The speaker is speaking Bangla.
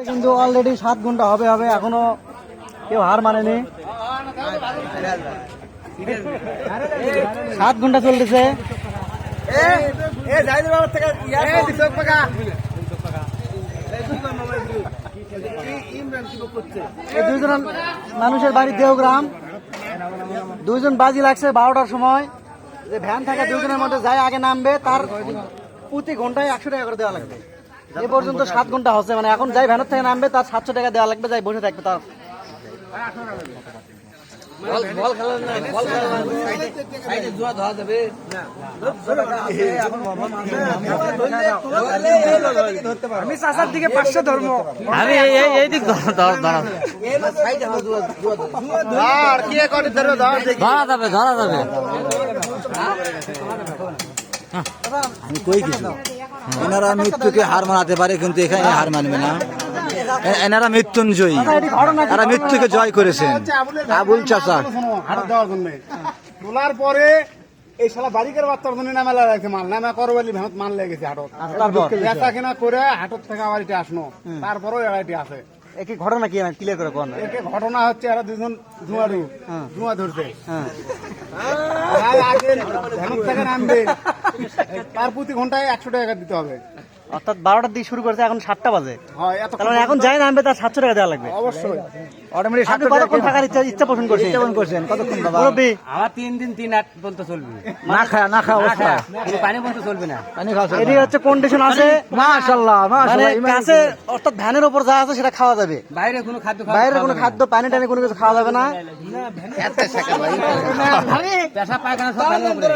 কিন্তু অলরেডি 7 ঘন্টা হবে এখনো কেউ হার মানেনি। 7 ঘন্টা চলতেছে। দুইজন মানুষের বাড়ি দেওগ্রাম, দুইজন বাজি লাগছে 12টার সময়। যে ভ্যান থাকা দুইজনের মধ্যে যাই আগে নামবে তার প্রতি ঘন্টায় 100 টাকা করে দেওয়া লাগবে। এ পর্যন্ত 7 ঘন্টা হচ্ছে, মানে এখন যাই ভ্যানের থেকে নামবে তার 700 টাকা দেওয়া লাগবে, যাই বসে থাকবে তার। আমি চাষার দিকে 500 ধর্ম, আমি এই দিক ধরা যাবে। আমি কই কিছু এনারা মৃত্যুকে হার মানাতে পারে, কিন্তু এখানে হার মানবে না। এনারা মৃত্যুঞ্জয়ী, এরা মৃত্যুকে জয় করেছেন। আবুল চাচা হাটত দেওয়ার জন্য তোলার পরে এই শালা বারিকের বাচ্চার জন্য নামে লাগছে, মাল নামে করো বলি ভেনত মাল লেগেছে হাটত। বেচা কিনা করে হাটত থেকে আবার এটা আসনো, তারপরেও এটি আছে। একই ঘটনা কি ক্লিয়ার করে কোন? একে ঘটনা হচ্ছে এরা দুজন ধোঁয়া ধরছে, আগে ভেনত থেকে নামবে তার প্রতি ঘন্টায় 100 টাকা দিতে হবে। অর্থাৎ 12টার দিকে শুরু করেছে, এখন 7টা বাজে। হয় কারণ এখন যাই নামবে তার 700 টাকা দেওয়া লাগবে অবশ্যই। অটোমেটিক 700 টাকা কতক্ষণ থাকার ইচ্ছা পোষণ করছেন? কতক্ষণ বাবা? মুরব্বি আমার 3 দিন 3 রাত পর্যন্ত চলবে, না খায় অবস্থা, পানি পর্যন্ত চলবে না। পানি খাওয়া এটি হচ্ছে কন্ডিশন আছে মাশাআল্লাহ মানে কাছে, অর্থাৎ ভ্যানের উপর যা আছে সেটা খাওয়া যাবে, বাইরের কোনো খাদ্য পানি টানি কোনো কিছু খাওয়া যাবে না। পেশা পায়খানা সব ভ্যানের উপরে।